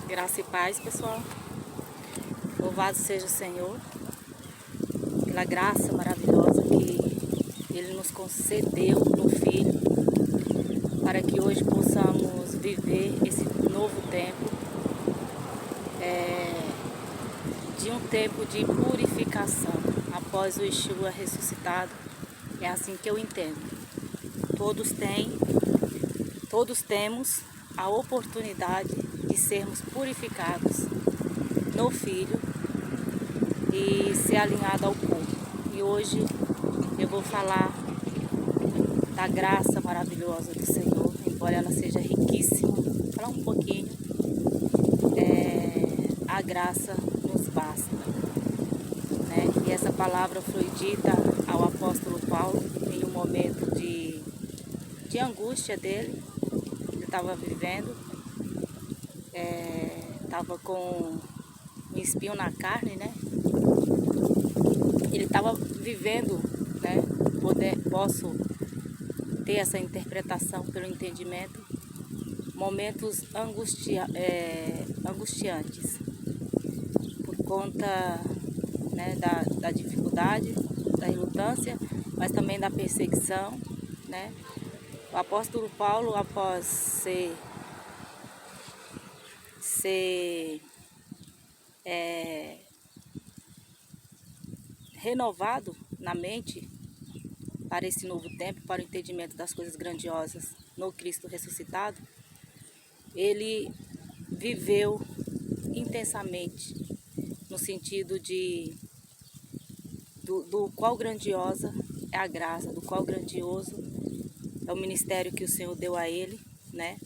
Graça e paz, pessoal. Louvado seja o Senhor pela graça maravilhosa que Ele nos concedeu no Filho, para que hoje possamos viver esse novo tempo, de um tempo de purificação após o Yeshua ressuscitado. É assim que eu entendo. Todos temos a oportunidade de sermos purificados no Filho e ser alinhado ao corpo. E hoje eu vou falar da graça maravilhosa do Senhor, embora ela seja riquíssima. Vou falar um pouquinho. A graça nos basta, né? E essa palavra foi dita ao apóstolo Paulo em um momento de angústia dele. Ele estava vivendo, estava com um espinho na carne, né? Ele estava vivendo, né? Posso ter essa interpretação pelo entendimento, momentos angustiantes, por conta, né, da dificuldade, da relutância, mas também da perseguição, né? O apóstolo Paulo, após ser renovado na mente para esse novo tempo, para o entendimento das coisas grandiosas no Cristo ressuscitado, ele viveu intensamente no sentido do qual grandiosa é a graça, do qual grandioso é o ministério que o Senhor deu a ele, né,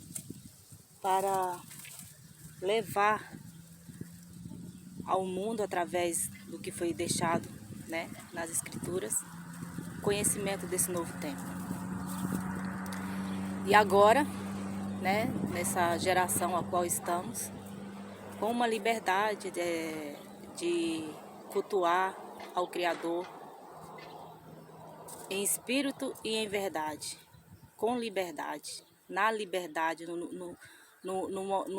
para levar ao mundo, através do que foi deixado, né, nas Escrituras, conhecimento desse novo tempo. E agora, né, nessa geração a qual estamos, com uma liberdade de cultuar ao Criador em espírito e em verdade, com liberdade, na liberdade, no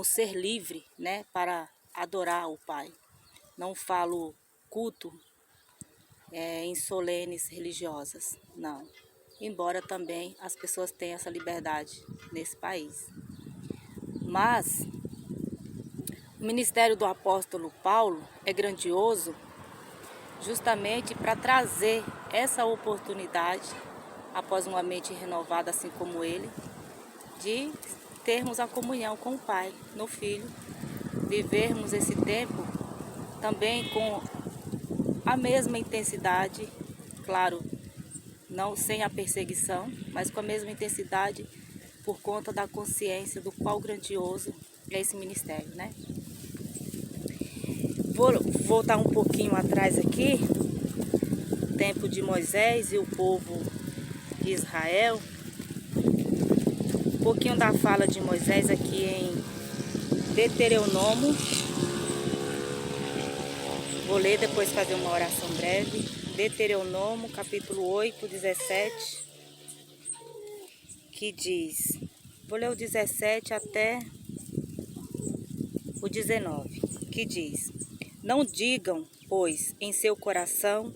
ser livre, né, para adorar o Pai. Não falo culto em solenes religiosas, não. Embora também as pessoas tenham essa liberdade nesse país. Mas o ministério do apóstolo Paulo é grandioso justamente para trazer essa oportunidade, após uma mente renovada assim como ele, de termos a comunhão com o Pai no Filho, vivermos esse tempo também com a mesma intensidade, claro, não sem a perseguição, mas com a mesma intensidade por conta da consciência do qual grandioso é esse ministério, né? Vou voltar um pouquinho atrás aqui, tempo de Moisés e o povo de Israel. Um pouquinho da fala de Moisés aqui em Deuteronômio. Vou ler, depois fazer uma oração breve. Deuteronômio, capítulo 8, 17, que diz... Vou ler o 17 até o 19, que diz: Não digam, pois, em seu coração,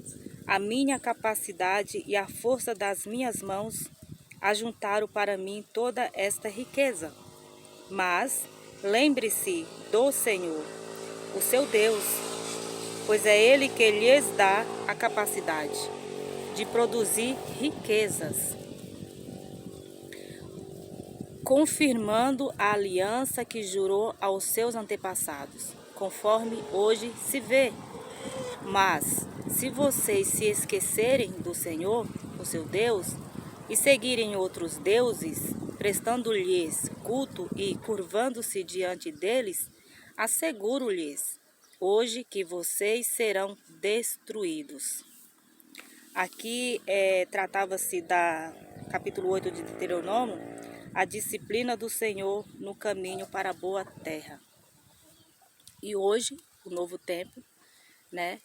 a minha capacidade e a força das minhas mãos ajuntaram para mim toda esta riqueza. Mas lembre-se do Senhor, o seu Deus, pois é Ele que lhes dá a capacidade de produzir riquezas, confirmando a aliança que jurou aos seus antepassados, conforme hoje se vê. Mas, se vocês se esquecerem do Senhor, o seu Deus, e seguirem outros deuses, prestando-lhes culto e curvando-se diante deles, asseguro-lhes hoje que vocês serão destruídos. Aqui tratava-se da capítulo 8 de Deuteronômio, a disciplina do Senhor no caminho para a boa terra. E hoje, o novo tempo, né,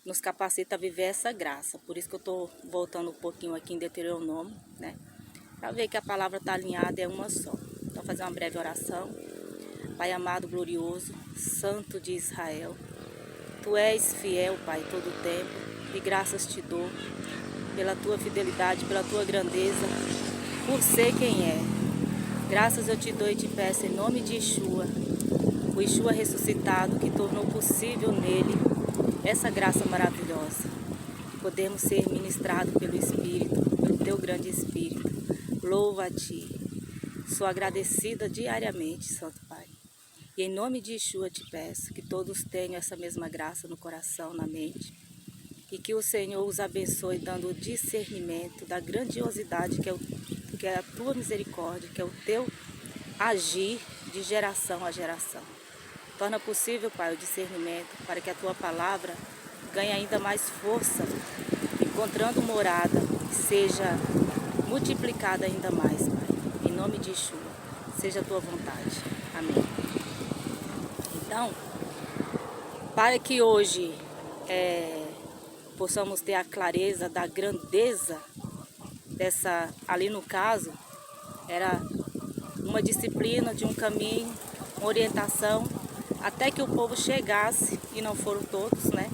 nos capacita a viver essa graça. Por isso que eu estou voltando um pouquinho aqui em Deuteronômio, né, para ver que a palavra está alinhada, é uma só. Então, fazer uma breve oração. Pai amado, glorioso, Santo de Israel. Tu és fiel, Pai, todo o tempo, e graças te dou pela tua fidelidade, pela tua grandeza, por ser quem é. Graças eu te dou e te peço em nome de Yeshua, o Yeshua ressuscitado, que tornou possível nele essa graça maravilhosa. Podemos ser ministrados pelo Espírito, pelo teu grande Espírito. Louvo a ti. Sou agradecida diariamente, Santo Pai. E em nome de Yeshua te peço que todos tenham essa mesma graça no coração, na mente. E que o Senhor os abençoe, dando o discernimento da grandiosidade que é a tua misericórdia, que é o teu agir de geração a geração. Torna possível, Pai, o discernimento para que a tua palavra ganhe ainda mais força, encontrando morada, e seja multiplicada ainda mais, Pai. Em nome de Yeshua, seja a tua vontade. Amém. Então, para que hoje possamos ter a clareza da grandeza dessa, ali no caso, era uma disciplina de um caminho, uma orientação, até que o povo chegasse, e não foram todos, né?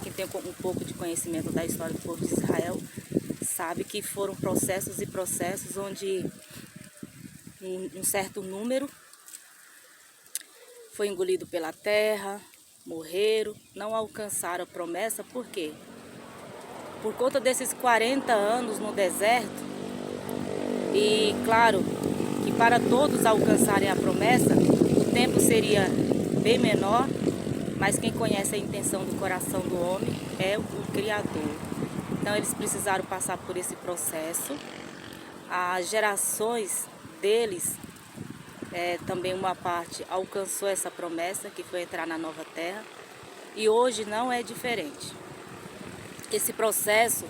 Quem tem um pouco de conhecimento da história do povo de Israel, sabe que foram processos e processos onde um certo número foi engolido pela terra, morreram, não alcançaram a promessa. Por quê? Por conta desses 40 anos no deserto, e claro que para todos alcançarem a promessa, o tempo seria bem menor, mas quem conhece a intenção do coração do homem é o Criador. Então eles precisaram passar por esse processo. As gerações deles, também uma parte alcançou essa promessa, que foi entrar na nova terra, e hoje não é diferente. Esse processo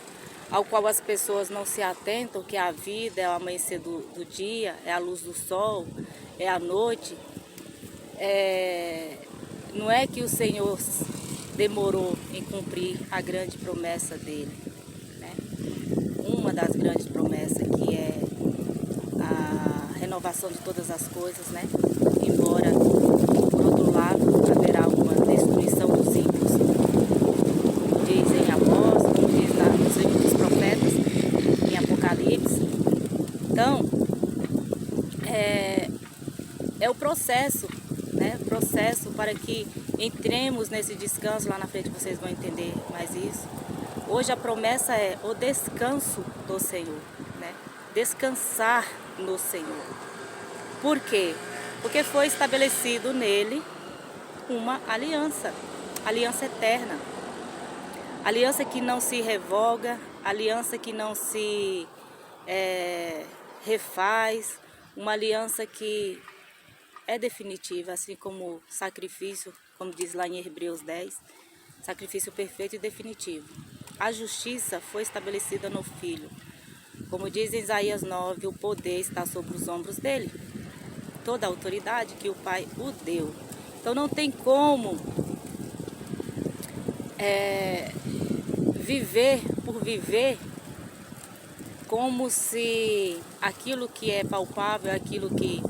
ao qual as pessoas não se atentam, que a vida é o amanhecer do dia, é a luz do sol, é a noite, não é que o Senhor demorou em cumprir a grande promessa dele, né? Uma das grandes promessas, que é a renovação de todas as coisas, né? Embora, por outro lado, haverá uma destruição dos ímpios, como diz em Amós, como diz nos livros dos profetas, em Apocalipse. Então, é o processo, né? Processo para que entremos nesse descanso. Lá na frente vocês vão entender mais isso. Hoje a promessa é o descanso do Senhor, né? Descansar no Senhor. Por quê? Porque foi estabelecido nele uma aliança, aliança eterna, aliança que não se revoga, aliança que não se refaz, uma aliança que é definitiva, assim como sacrifício, como diz lá em Hebreus 10, sacrifício perfeito e definitivo. A justiça foi estabelecida no Filho. Como diz em Isaías 9, o poder está sobre os ombros dele. Toda a autoridade que o Pai o deu. Então não tem como viver por viver como se aquilo que é palpável, aquilo que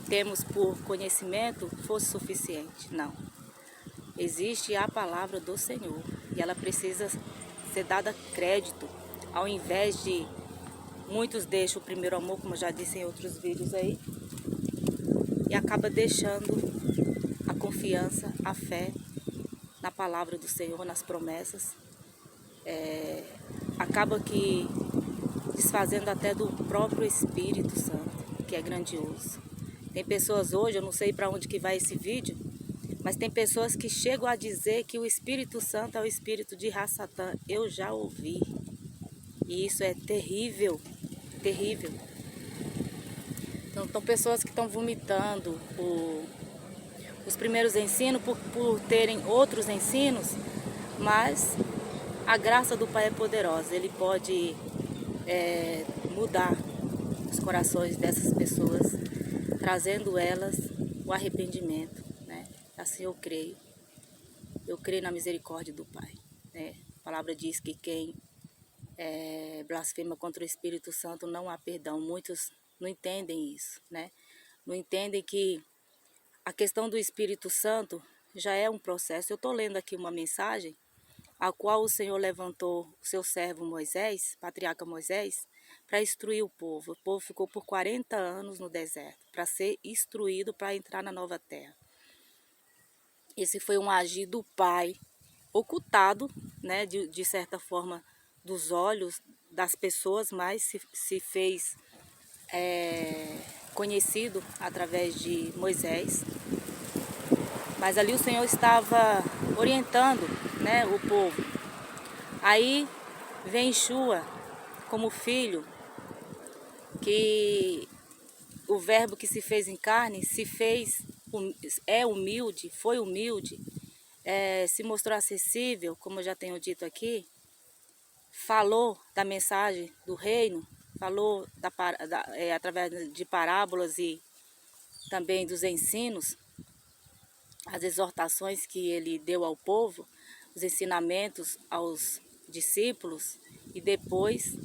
temos por conhecimento fosse suficiente. Não. Existe a palavra do Senhor e ela precisa ser dada crédito, ao invés de muitos deixam o primeiro amor, como eu já disse em outros vídeos aí, e acaba deixando a confiança, a fé na palavra do Senhor, nas promessas. Acaba que desfazendo até do próprio Espírito Santo, que é grandioso. Tem pessoas hoje, eu não sei para onde que vai esse vídeo, mas tem pessoas que chegam a dizer que o Espírito Santo é o espírito de Rassatã. Eu já ouvi. E isso é terrível, terrível. Então, são pessoas que estão vomitando os primeiros ensinos por terem outros ensinos, mas a graça do Pai é poderosa. Ele pode mudar os corações dessas pessoas, trazendo elas o arrependimento, né? Assim eu creio. Eu creio na misericórdia do Pai, né? A palavra diz que quem blasfema contra o Espírito Santo não há perdão. Muitos não entendem isso, né? não entendem que a questão do Espírito Santo já é um processo. Eu estou lendo aqui uma mensagem, a qual o Senhor levantou o seu servo Moisés, patriarca Moisés, para instruir o povo. O povo ficou por 40 anos no deserto, para ser instruído para entrar na nova terra. Esse foi um agir do Pai, ocultado, né, de certa forma, dos olhos das pessoas, mas se fez conhecido através de Moisés. Mas ali o Senhor estava orientando, né, o povo. Aí vem Yeshua como filho, que o verbo que se fez em carne, é humilde, foi humilde, se mostrou acessível, como eu já tenho dito aqui, falou da mensagem do reino, falou através de parábolas e também dos ensinos, as exortações que ele deu ao povo, os ensinamentos aos discípulos, e depois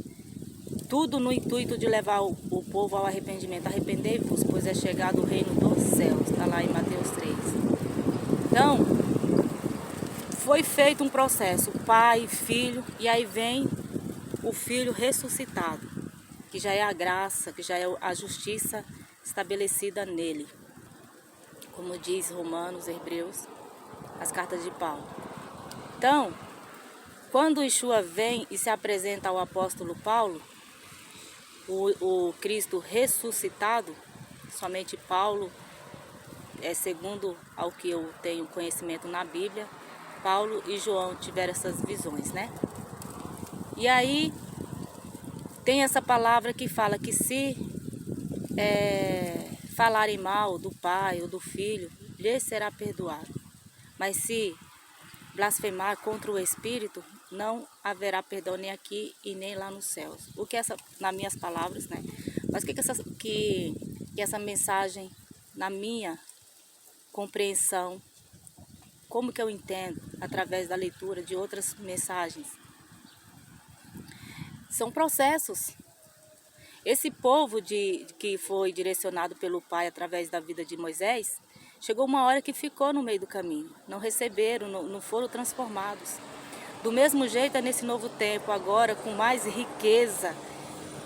tudo no intuito de levar o povo ao arrependimento. Arrependei-vos, pois é chegado o reino dos céus. Está lá em Mateus 3. Então, foi feito um processo, pai, filho, e aí vem o filho ressuscitado, que já é a graça, que já é a justiça estabelecida nele. Como diz Romanos, Hebreus, as cartas de Paulo. Então, quando Yeshua vem e se apresenta ao apóstolo Paulo, o Cristo ressuscitado, somente Paulo, segundo ao que eu tenho conhecimento na Bíblia, Paulo e João tiveram essas visões, né? E aí tem essa palavra que fala que se falarem mal do pai ou do filho, lhe será perdoado. Mas se blasfemar contra o Espírito, não haverá perdão nem aqui e nem lá nos céus. O que nas minhas palavras, né? Mas que essa mensagem, na minha compreensão, como que eu entendo, através da leitura de outras mensagens, são processos. Esse povo que foi direcionado pelo Pai através da vida de Moisés, chegou uma hora que ficou no meio do caminho, não receberam, não foram transformados. Do mesmo jeito é nesse novo tempo, agora com mais riqueza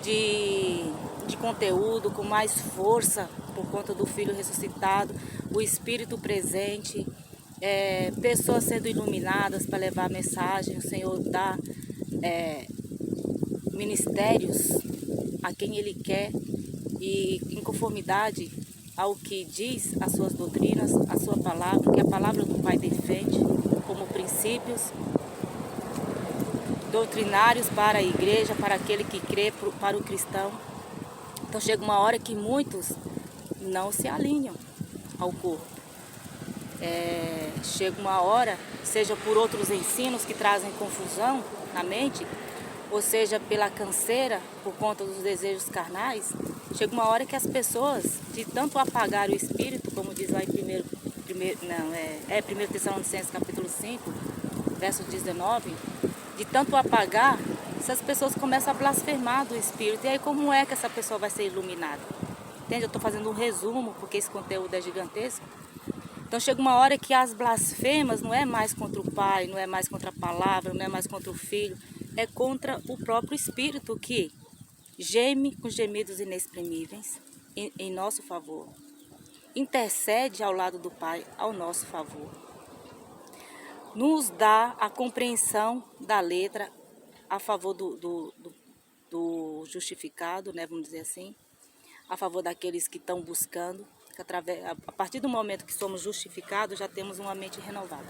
de conteúdo, com mais força por conta do Filho ressuscitado, o Espírito presente, pessoas sendo iluminadas para levar a mensagem. O Senhor dá ministérios a quem Ele quer e em conformidade ao que diz as suas doutrinas, a sua palavra, que a palavra do Pai defende como princípios doutrinários para a igreja, para aquele que crê, para o cristão. Então chega uma hora que muitos não se alinham ao corpo. Chega uma hora, seja por outros ensinos que trazem confusão na mente, ou seja pela canseira, por conta dos desejos carnais, chega uma hora que as pessoas, de tanto apagar o espírito, como diz lá em 1 Tessalonicenses capítulo 5, verso 19, de tanto apagar, essas pessoas começam a blasfemar do Espírito. E aí como é que essa pessoa vai ser iluminada? Entende? Eu estou fazendo um resumo, porque esse conteúdo é gigantesco. Então chega uma hora que as blasfemas não é mais contra o Pai, não é mais contra a palavra, não é mais contra o Filho, é contra o próprio Espírito que geme com gemidos inexprimíveis em nosso favor. Intercede ao lado do Pai ao nosso favor. Nos dá a compreensão da letra a favor do justificado, né, vamos dizer assim, a favor daqueles que estão buscando, que a partir do momento que somos justificados, já temos uma mente renovada.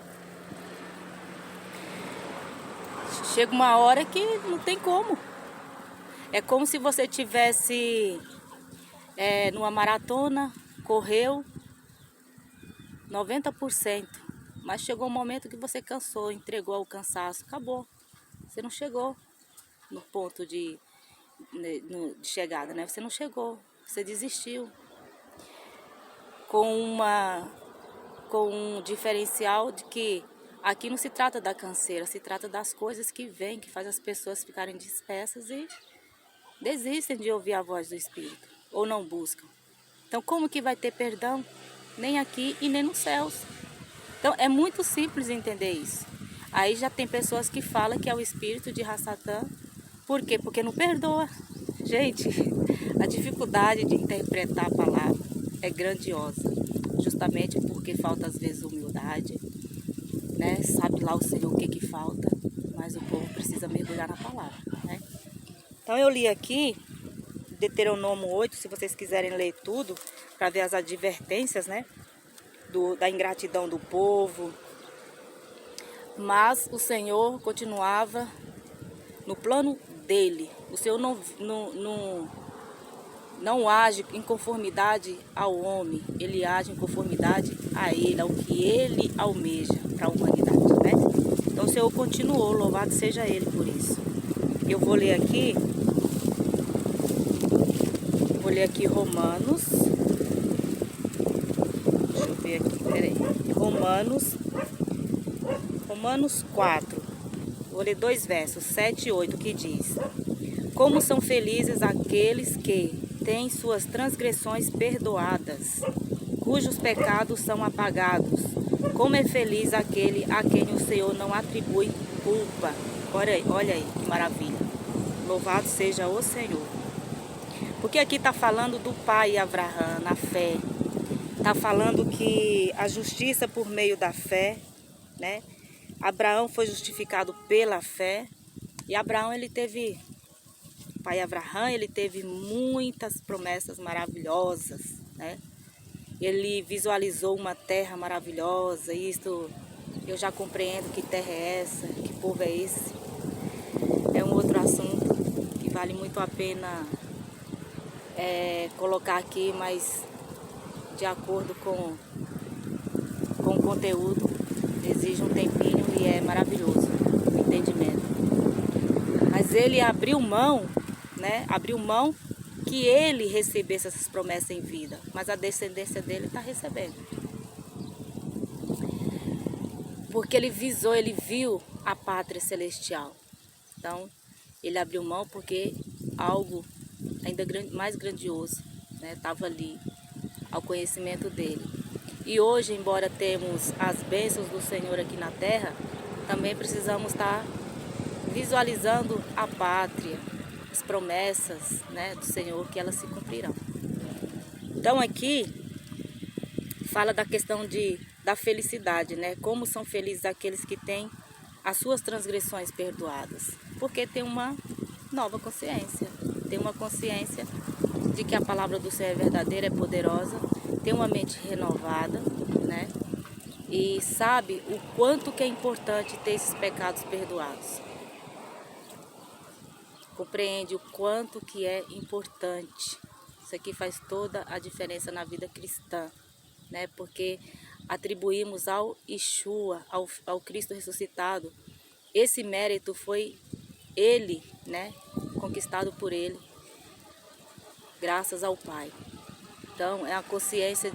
Chega uma hora que não tem como. É como se você tivesse numa maratona, correu 90%, mas chegou um momento que você cansou, entregou ao cansaço, acabou. Você não chegou no ponto de chegada, né? Você não chegou, você desistiu. Com um diferencial de que aqui não se trata da canseira, se trata das coisas que vêm, que faz as pessoas ficarem dispersas e desistem de ouvir a voz do Espírito, ou não buscam. Então como que vai ter perdão? Nem aqui e nem nos céus. Então é muito simples entender isso. Aí já tem pessoas que falam que é o espírito de Rassatã. Por quê? Porque não perdoa. Gente, a dificuldade de interpretar a palavra é grandiosa. Justamente porque falta às vezes humildade, né? Sabe lá o Senhor o que que falta, mas o povo precisa mergulhar na palavra, né? Então eu li aqui Deuteronômio 8, se vocês quiserem ler tudo, para ver as advertências, né? Da ingratidão do povo. Mas o Senhor continuava no plano dele. O Senhor não age em conformidade ao homem, ele age em conformidade a ele, ao que ele almeja para a humanidade, né? Então o Senhor continuou, louvado seja ele por isso. Eu vou ler aqui Romanos, deixa eu ver aqui, peraí, Romanos 4, vou ler 2 versos, 7 e 8, que diz: como são felizes aqueles que têm suas transgressões perdoadas, cujos pecados são apagados. Como é feliz aquele a quem o Senhor não atribui culpa. Olha aí que maravilha. Louvado seja o Senhor. Porque aqui está falando do pai Abraão, na fé. Está falando que a justiça por meio da fé, né? Abraão foi justificado pela fé. E Abraão, pai Abraão, ele teve muitas promessas maravilhosas, né? Ele visualizou uma terra maravilhosa. Isto eu já compreendo que terra é essa, que povo é esse. É um outro assunto que vale muito a pena colocar aqui, mas de acordo com o conteúdo, exige um tempinho e é maravilhoso o entendimento. Mas ele abriu mão, né? Abriu mão que ele recebesse essas promessas em vida, mas a descendência dele está recebendo. Porque ele viu a pátria celestial. Então, ele abriu mão porque algo ainda mais grandioso, né, estava ali, ao conhecimento dele. E hoje, embora temos as bênçãos do Senhor aqui na terra, também precisamos estar visualizando a pátria, as promessas, né, do Senhor, que elas se cumprirão. Então aqui fala da questão da felicidade, né? Como são felizes aqueles que têm as suas transgressões perdoadas. Porque tem uma nova consciência, tem uma consciência de que a palavra do Senhor é verdadeira, é poderosa, tem uma mente renovada, né? E sabe o quanto que é importante ter esses pecados perdoados. Compreende o quanto que é importante. Isso aqui faz toda a diferença na vida cristã, né? Porque atribuímos ao Yeshua, ao Cristo ressuscitado, esse mérito foi ele, né? Conquistado por ele, graças ao Pai. Então é a consciência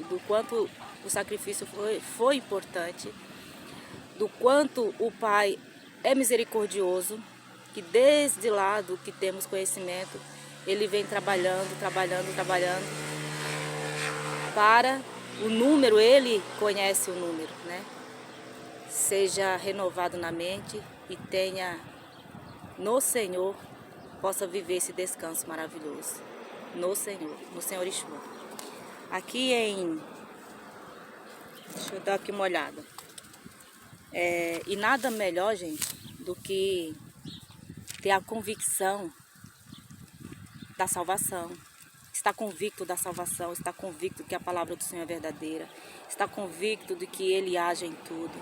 do quanto o sacrifício foi importante, do quanto o Pai é misericordioso, que desde lá do que temos conhecimento, ele vem trabalhando para o número, ele conhece o número, né? Seja renovado na mente e tenha no Senhor, possa viver esse descanso maravilhoso. No Senhor Yeshua. Aqui deixa eu dar aqui uma olhada. E nada melhor, gente, do que ter a convicção da salvação. Está convicto da salvação, está convicto que a palavra do Senhor é verdadeira, está convicto de que Ele age em tudo,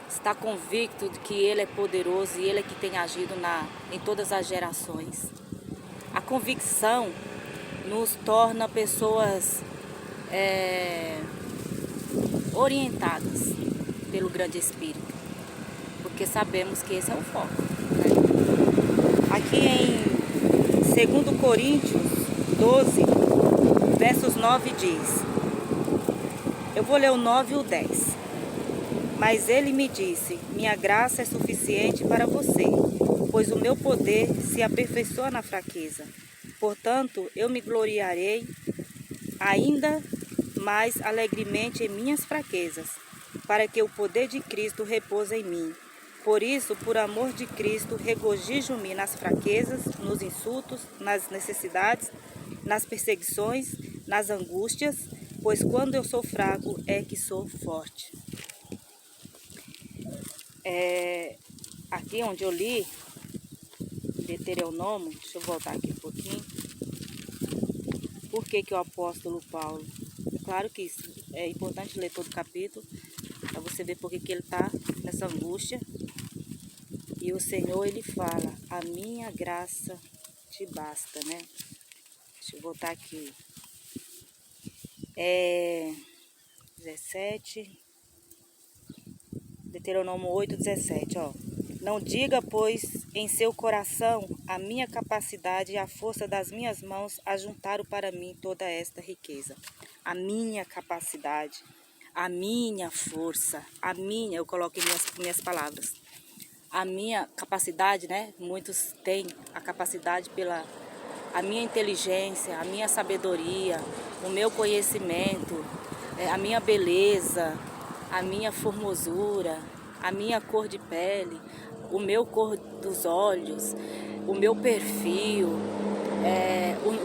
está convicto de que Ele é poderoso e Ele é que tem agido em todas as gerações. A convicção nos torna pessoas orientadas pelo grande Espírito, porque sabemos que esse é o foco, né? Aqui em 2 Coríntios 12, versos 9 diz, eu vou ler o 9 e o 10. Mas ele me disse, minha graça é suficiente para você, pois o meu poder se aperfeiçoa na fraqueza. Portanto, eu me gloriarei ainda mais alegremente em minhas fraquezas, para que o poder de Cristo repouse em mim. Por isso, por amor de Cristo, regozijo-me nas fraquezas, nos insultos, nas necessidades, nas perseguições, nas angústias, pois quando eu sou fraco é que sou forte. Aqui onde eu li, Deuteronômio, deixa eu voltar aqui um pouquinho. Por que o apóstolo Paulo? Claro que isso é importante ler todo o capítulo, para você ver por que ele está nessa angústia. E o Senhor, ele fala, a minha graça te basta, né? Deixa eu voltar aqui. 17, Deuteronômio 8, 17, ó. Não diga, pois, em seu coração, a minha capacidade e a força das minhas mãos ajuntaram para mim toda esta riqueza. A minha capacidade, a minha força, eu coloco em minhas palavras. A minha capacidade, né? Muitos têm a capacidade pela a minha inteligência, a minha sabedoria, o meu conhecimento, a minha beleza, a minha formosura, a minha cor de pele, o meu cor dos olhos, o meu perfil,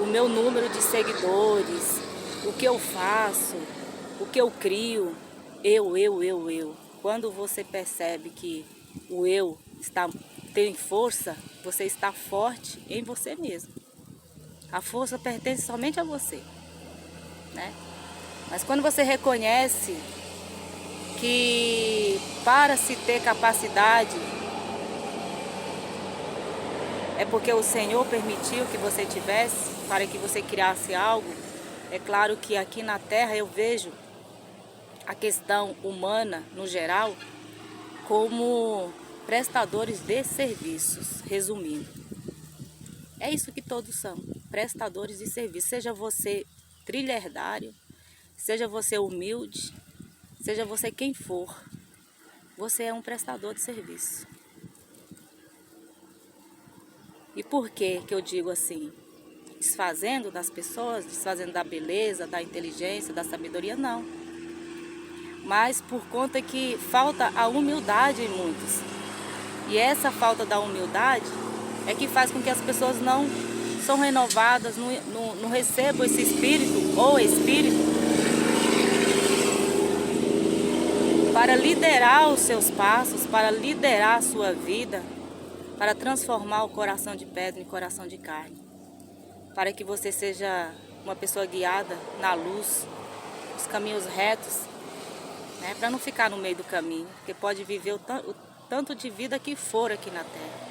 o meu número de seguidores, o que eu faço, o que eu crio, eu. Quando você percebe que o eu tem força, você está forte em você mesmo. A força pertence somente a você, né? Mas quando você reconhece que para se ter capacidade é porque o Senhor permitiu que você tivesse, para que você criasse algo, é claro que aqui na Terra eu vejo a questão humana, no geral, como prestadores de serviços, resumindo. É isso que todos são, prestadores de serviço. Seja você trilhardário, seja você humilde, seja você quem for, você é um prestador de serviço. E por que eu digo assim? Desfazendo das pessoas, desfazendo da beleza, da inteligência, da sabedoria, não. Mas por conta que falta a humildade em muitos. E essa falta da humildade é que faz com que as pessoas não são renovadas, não recebam esse espírito ou espírito para liderar os seus passos, para liderar a sua vida, para transformar o coração de pedra em coração de carne, para que você seja uma pessoa guiada na luz, os caminhos retos, né, para não ficar no meio do caminho, porque pode viver o tanto de vida que for aqui na terra.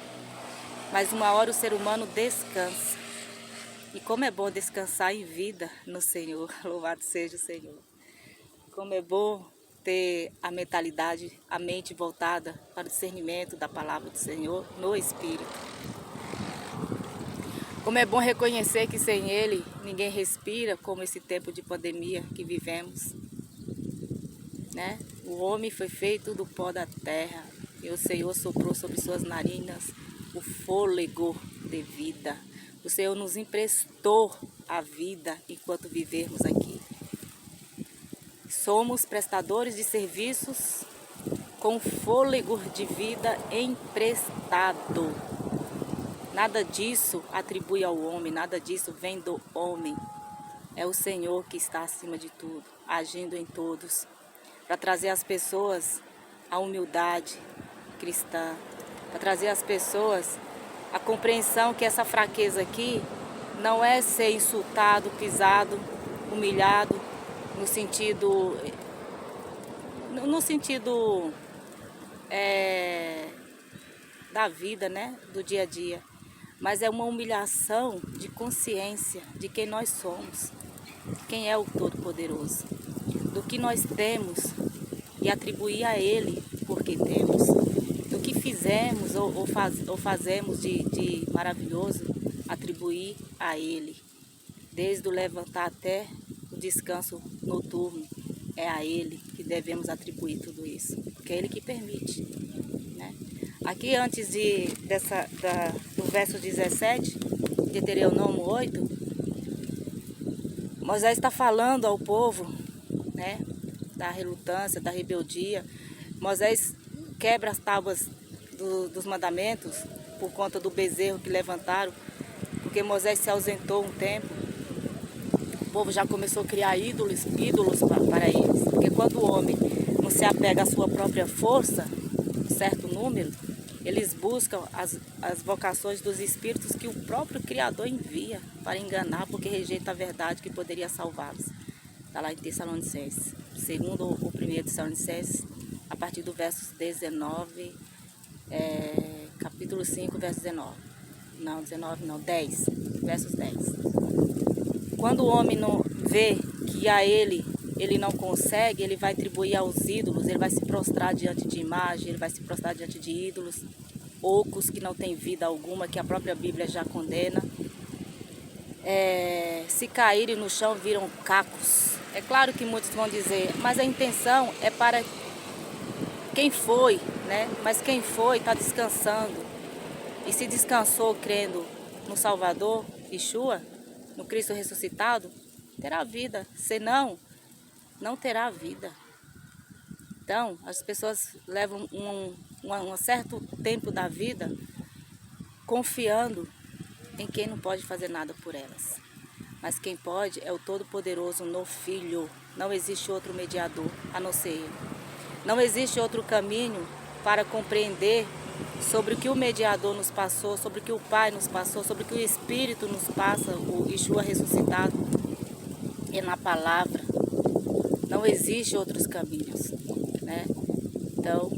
Mas uma hora o ser humano descansa. E como é bom descansar em vida no Senhor. Louvado seja o Senhor. Como é bom ter a mentalidade, a mente voltada para o discernimento da palavra do Senhor no Espírito. Como é bom reconhecer que sem Ele ninguém respira, como esse tempo de pandemia que vivemos, né? O homem foi feito do pó da terra e o Senhor soprou sobre suas narinas o fôlego de vida. O Senhor nos emprestou a vida enquanto vivermos aqui. Somos prestadores de serviços com fôlego de vida emprestado. Nada disso atribui ao homem, nada disso vem do homem. É o Senhor que está acima de tudo, agindo em todos, para trazer às pessoas a humildade cristã, para trazer às pessoas a compreensão que essa fraqueza aqui não é ser insultado, pisado, humilhado, no sentido da vida, né, do dia a dia, mas é uma humilhação de consciência de quem nós somos, quem é o Todo-Poderoso, do que nós temos e atribuir a Ele porque temos, do que fizemos ou fazemos de maravilhoso, atribuir a Ele, desde o levantar até o descanso noturno, é a Ele que devemos atribuir tudo isso, porque é Ele que permite, né? Aqui antes do verso 17, de Deuteronômio 8, Moisés está falando ao povo, né, da relutância, da rebeldia. Moisés quebra as tábuas dos mandamentos por conta do bezerro que levantaram, porque Moisés se ausentou um tempo. O povo já começou a criar ídolos para eles, porque quando o homem não se apega à sua própria força, um certo número, eles buscam as vocações dos espíritos que o próprio Criador envia para enganar, porque rejeita a verdade que poderia salvá-los. Está lá em Tessalonicenses, segundo ou primeiro Tessalonicenses, a partir do verso 19, capítulo 5, verso 19. Não, 19 não, 10, versos 10. Quando o homem não vê que a ele não consegue, ele vai atribuir aos ídolos, ele vai se prostrar diante de imagem, ele vai se prostrar diante de ídolos, ocos que não têm vida alguma, que a própria Bíblia já condena. Se caírem no chão, viram cacos. É claro que muitos vão dizer, mas a intenção é para quem foi, né? Mas quem foi está descansando. E se descansou crendo no Salvador, Yeshua, no Cristo ressuscitado, terá vida. Senão, não terá vida. Então, as pessoas levam um certo tempo da vida confiando em quem não pode fazer nada por elas. Mas quem pode é o Todo-Poderoso no Filho. Não existe outro mediador a não ser Ele. Não existe outro caminho para compreender sobre o que o mediador nos passou, sobre o que o Pai nos passou, sobre o que o Espírito nos passa, o Yeshua ressuscitado. É na palavra. Não existe outros caminhos, né? Então,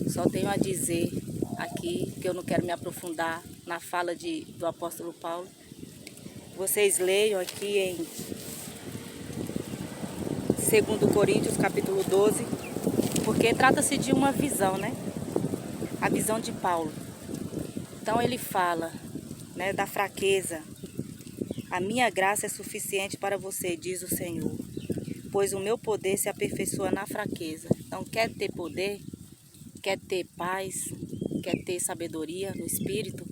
só tenho a dizer aqui, que eu não quero me aprofundar na fala do apóstolo Paulo. Vocês leiam aqui em 2 Coríntios, capítulo 12, porque trata-se de uma visão, né? A visão de Paulo. Então ele fala, né, da fraqueza. A minha graça é suficiente para você, diz o Senhor, pois o meu poder se aperfeiçoa na fraqueza. Então, quer ter poder, quer ter paz, quer ter sabedoria no Espírito,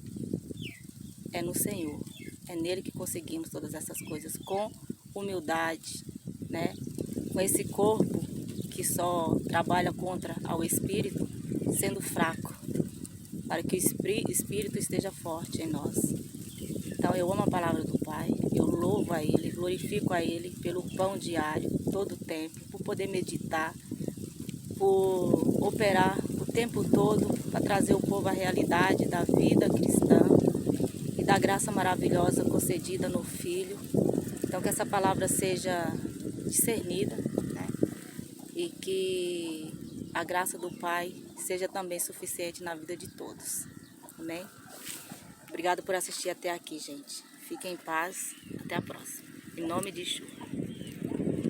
é no Senhor. É nele que conseguimos todas essas coisas, com humildade, né? Com esse corpo que só trabalha contra ao Espírito, sendo fraco, para que o Espírito esteja forte em nós. Então eu amo a palavra do Pai, eu louvo a Ele, glorifico a Ele pelo pão diário, todo o tempo, por poder meditar, por operar o tempo todo para trazer o povo à realidade da vida cristã e da graça maravilhosa concedida no Filho. Então que essa palavra seja discernida, né? E que a graça do Pai seja também suficiente na vida de todos. Amém? Obrigado por assistir até aqui, gente. Fiquem em paz. Até a próxima. Em nome de Yeshua.